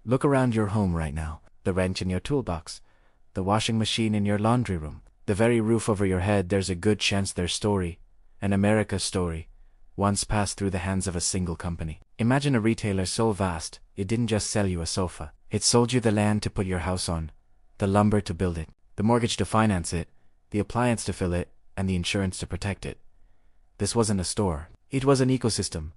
Look around your home right now. The wrench in your toolbox, the washing machine in your laundry room, the very roof over your head. There's a good chance their story, an America story, once passed through the hands of a single company. Imagine a retailer so vast, it didn't just sell you a sofa. It sold you the land to put your house on, the lumber to build it, the mortgage to finance it, the appliance to fill it, and the insurance to protect it. This wasn't a store. It was an ecosystem,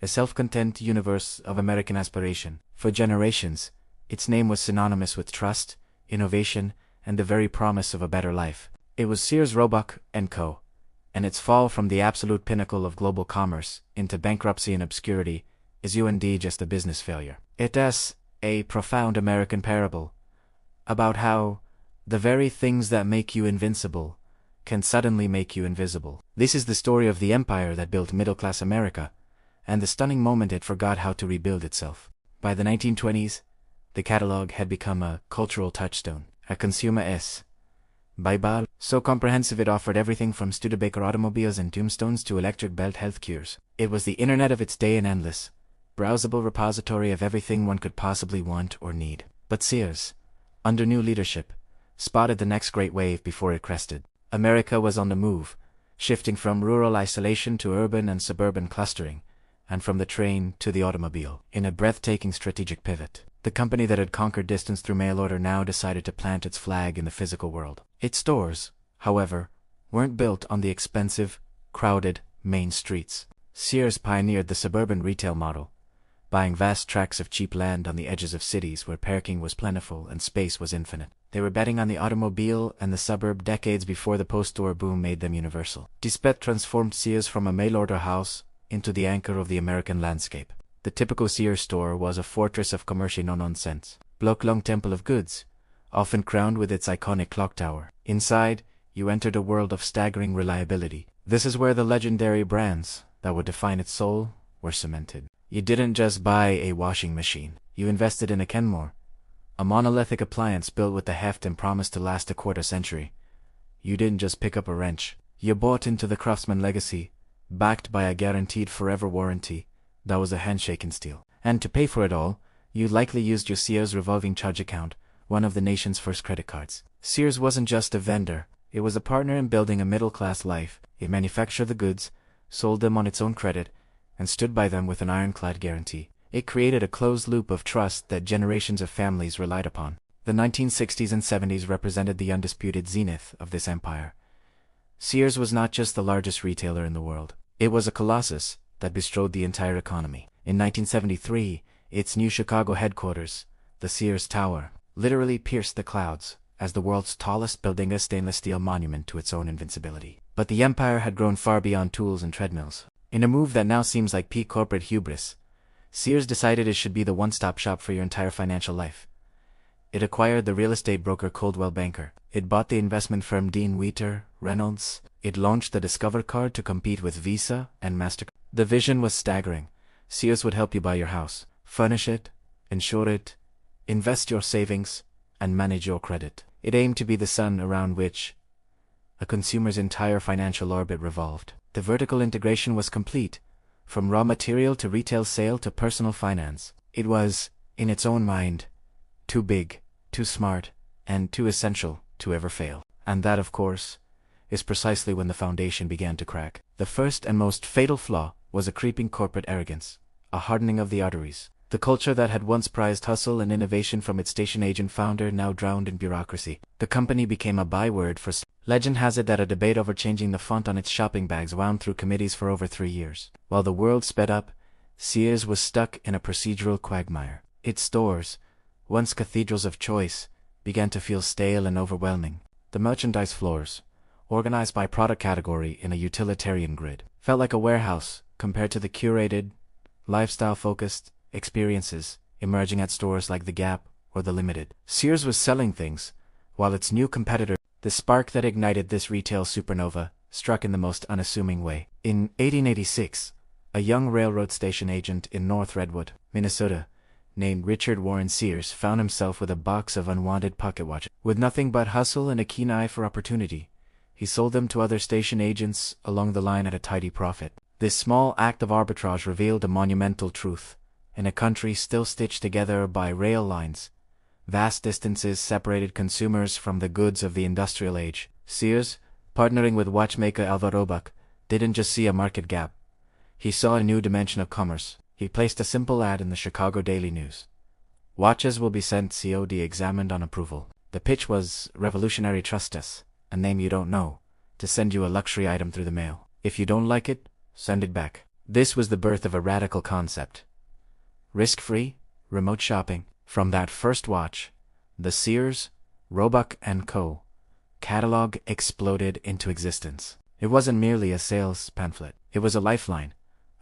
a self-contained universe of American aspiration. For generations, its name was synonymous with trust, innovation, and the very promise of a better life. It was Sears Roebuck & Co., and its fall from the absolute pinnacle of global commerce into bankruptcy and obscurity is indeed just a business failure. It is a profound American parable about how the very things that make you invincible can suddenly make you invisible. This is the story of the empire that built middle-class America, and the stunning moment it forgot how to rebuild itself. By the 1920s, the catalog had become a cultural touchstone, a consumer Bible, so comprehensive it offered everything from Studebaker automobiles and tombstones to electric belt health cures. It was the internet of its day, an endless, browsable repository of everything one could possibly want or need. But Sears, under new leadership, spotted the next great wave before it crested. America was on the move, shifting from rural isolation to urban and suburban clustering, and from the train to the automobile. In a breathtaking strategic pivot, the company that had conquered distance through mail order now decided to plant its flag in the physical world. Its stores, however, weren't built on the expensive, crowded main streets. Sears pioneered the suburban retail model, buying vast tracts of cheap land on the edges of cities where parking was plentiful and space was infinite. They were betting on the automobile and the suburb decades before the post-war boom made them universal. Dispet transformed Sears from a mail-order house into the anchor of the American landscape. The typical Sears store was a fortress of commercial no-nonsense, block-long temple of goods, often crowned with its iconic clock tower. Inside, you entered a world of staggering reliability. This is where the legendary brands that would define its soul were cemented. You didn't just buy a washing machine. You invested in a Kenmore, a monolithic appliance built with the heft and promise to last a quarter century. You didn't just pick up a wrench. You bought into the Craftsman legacy, backed by a guaranteed forever warranty that was a handshake in steel. And to pay for it all, you likely used your Sears revolving charge account, one of the nation's first credit cards. Sears wasn't just a vendor, it was a partner in building a middle-class life. It manufactured the goods, sold them on its own credit, and stood by them with an ironclad guarantee. It created a closed loop of trust that generations of families relied upon. The 1960s and 70s represented the undisputed zenith of this empire. Sears was not just the largest retailer in the world. It was a colossus that bestrode the entire economy. In 1973, its new Chicago headquarters, the Sears Tower, literally pierced the clouds as the world's tallest building, a stainless steel monument to its own invincibility. But the empire had grown far beyond tools and treadmills. In a move that now seems like peak corporate hubris, Sears decided it should be the one-stop shop for your entire financial life. It acquired the real estate broker Coldwell Banker. It bought the investment firm Dean Wheater Reynolds. It launched the Discover card to compete with Visa and MasterCard. The vision was staggering. Sears would help you buy your house, furnish it, insure it, invest your savings, and manage your credit. It aimed to be the sun around which a consumer's entire financial orbit revolved. The vertical integration was complete, from raw material to retail sale to personal finance. It was, in its own mind, too big, too smart, and too essential to ever fail. And that, of course, is precisely when the foundation began to crack. The first and most fatal flaw was a creeping corporate arrogance, a hardening of the arteries. The culture that had once prized hustle and innovation from its station agent founder now drowned in bureaucracy. The company became a byword for legend has it that a debate over changing the font on its shopping bags wound through committees for over 3 years. While the world sped up, Sears was stuck in a procedural quagmire. Its stores, once cathedrals of choice, began to feel stale and overwhelming. The merchandise floors, organized by product category in a utilitarian grid, felt like a warehouse compared to the curated, lifestyle-focused experiences emerging at stores like The Gap or The Limited. Sears was selling things, while its new competitor, the spark that ignited this retail supernova, struck in the most unassuming way. In 1886, a young railroad station agent in North Redwood, Minnesota, named Richard Warren Sears found himself with a box of unwanted pocket watches. With nothing but hustle and a keen eye for opportunity, he sold them to other station agents along the line at a tidy profit. This small act of arbitrage revealed a monumental truth. in a country still stitched together by rail lines. Vast distances separated consumers from the goods of the industrial age. Sears, partnering with watchmaker Alvaro Buck, didn't just see a market gap. He saw a new dimension of commerce. He placed a simple ad in the Chicago Daily News. Watches will be sent COD examined on approval. The pitch was revolutionary. Trust us, a name you don't know, to send you a luxury item through the mail. If you don't like it, send it back. This was the birth of a radical concept. Risk-free, remote shopping. From that first watch, the Sears, Roebuck & Co. catalog exploded into existence. It wasn't merely a sales pamphlet. It was a lifeline,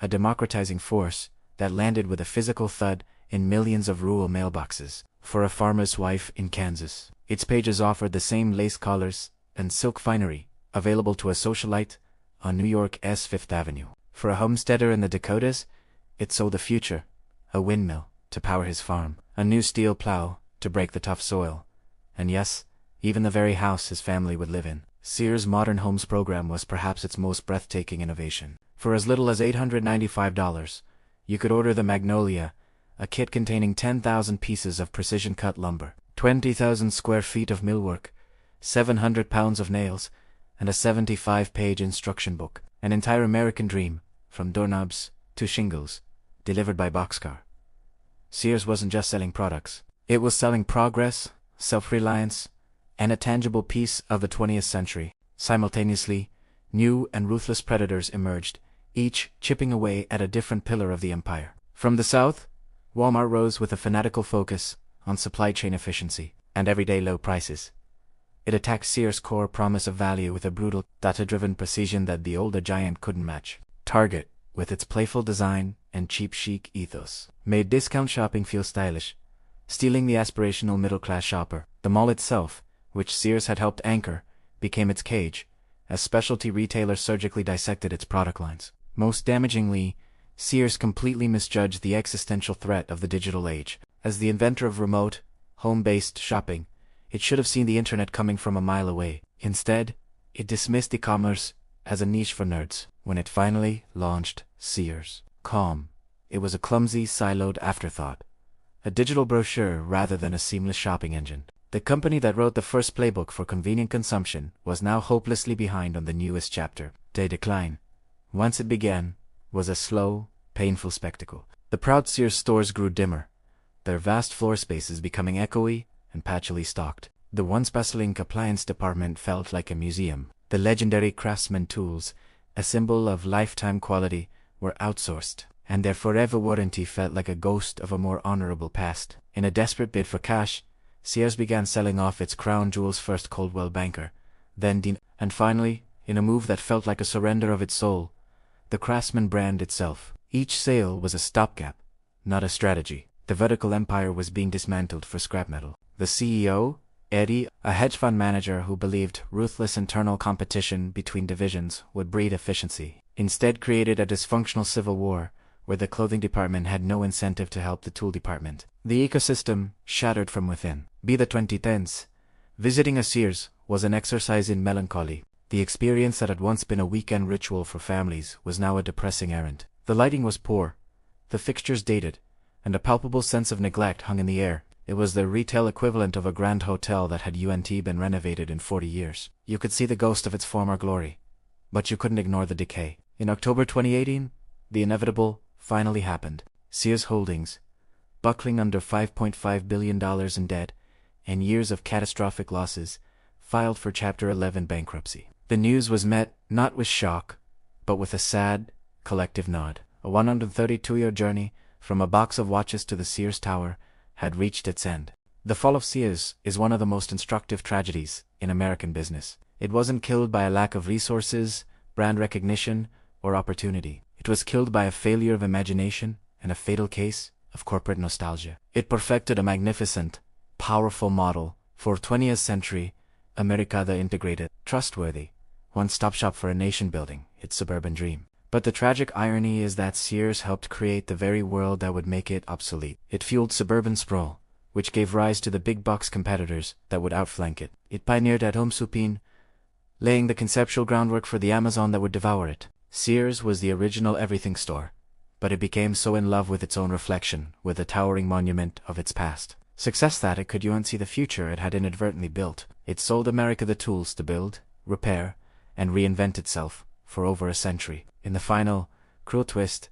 a democratizing force that landed with a physical thud in millions of rural mailboxes. For a farmer's wife in Kansas, its pages offered the same lace collars and silk finery available to a socialite on New York's Fifth Avenue. For a homesteader in the Dakotas, it sold the future, a windmill to power his farm, a new steel plow to break the tough soil, and yes, even the very house his family would live in. Sears' Modern Homes program was perhaps its most breathtaking innovation. For as little as $895, you could order the Magnolia, a kit containing 10,000 pieces of precision-cut lumber, 20,000 square feet of millwork, 700 pounds of nails, and a 75-page instruction book. An entire American dream, from doorknobs to shingles, delivered by boxcar. Sears wasn't just selling products. It was selling progress, self-reliance, and a tangible piece of the 20th century. Simultaneously, new and ruthless predators emerged, each chipping away at a different pillar of the empire. From the south, Walmart rose with a fanatical focus on supply chain efficiency and everyday low prices. It attacked Sears' core promise of value with a brutal, data-driven precision that the older giant couldn't match. Target, with its playful design and cheap chic ethos, made discount shopping feel stylish, stealing the aspirational middle-class shopper. The mall itself, which Sears had helped anchor, became its cage, as specialty retailers surgically dissected its product lines. Most damagingly, Sears completely misjudged the existential threat of the digital age. As the inventor of remote, home-based shopping, it should have seen the internet coming from a mile away. Instead, it dismissed e-commerce as a niche for nerds. When it finally launched Sears.com, it was a clumsy, siloed afterthought, a digital brochure rather than a seamless shopping engine. The company that wrote the first playbook for convenient consumption was now hopelessly behind on the newest chapter. Their decline, once it began, was a slow, painful spectacle. The proud Sears stores grew dimmer, their vast floor spaces becoming echoey and patchily stocked. The once bustling appliance department felt like a museum. The legendary Craftsman tools, a symbol of lifetime quality, were outsourced, and their forever warranty felt like a ghost of a more honorable past. In a desperate bid for cash, Sears began selling off its crown jewels, first Coldwell Banker, then Dean, and finally, in a move that felt like a surrender of its soul, the Craftsman brand itself. Each sale was a stopgap, not a strategy. The vertical empire was being dismantled for scrap metal. The CEO, Eddie, a hedge fund manager who believed ruthless internal competition between divisions would breed efficiency, instead created a dysfunctional civil war where the clothing department had no incentive to help the tool department. The ecosystem shattered from within. By the 2010s, visiting a Sears was an exercise in melancholy. The experience that had once been a weekend ritual for families was now a depressing errand. The lighting was poor, the fixtures dated, and a palpable sense of neglect hung in the air. It was the retail equivalent of a grand hotel that had been renovated in 40 years. You could see the ghost of its former glory, but you couldn't ignore the decay. In October 2018, the inevitable finally happened. Sears Holdings, buckling under $5.5 billion in debt and years of catastrophic losses, filed for Chapter 11 bankruptcy. The news was met not with shock, but with a sad, collective nod. A 132-year journey from a box of watches to the Sears Tower had reached its end. The fall of Sears is one of the most instructive tragedies in American business. It wasn't killed by a lack of resources, brand recognition, or opportunity. It was killed by a failure of imagination and a fatal case of corporate nostalgia. It perfected a magnificent, powerful model for 20th century America, the integrated, trustworthy, one-stop shop for a nation building its suburban dream. But the tragic irony is that Sears helped create the very world that would make it obsolete. It fueled suburban sprawl, which gave rise to the big box competitors that would outflank it. It pioneered at-home shopping, laying the conceptual groundwork for the Amazon that would devour it. Sears was the original everything store, but it became so in love with its own reflection, with the towering monument of its past. Success that it could unsee the future it had inadvertently built. It sold America the tools to build, repair, and reinvent itself for over a century. In the final, cruel twist,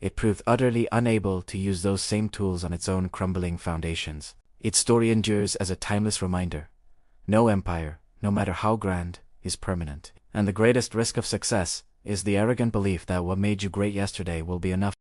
it proved utterly unable to use those same tools on its own crumbling foundations. Its story endures as a timeless reminder. No empire, no matter how grand, is permanent. And the greatest risk of success is the arrogant belief that what made you great yesterday will be enough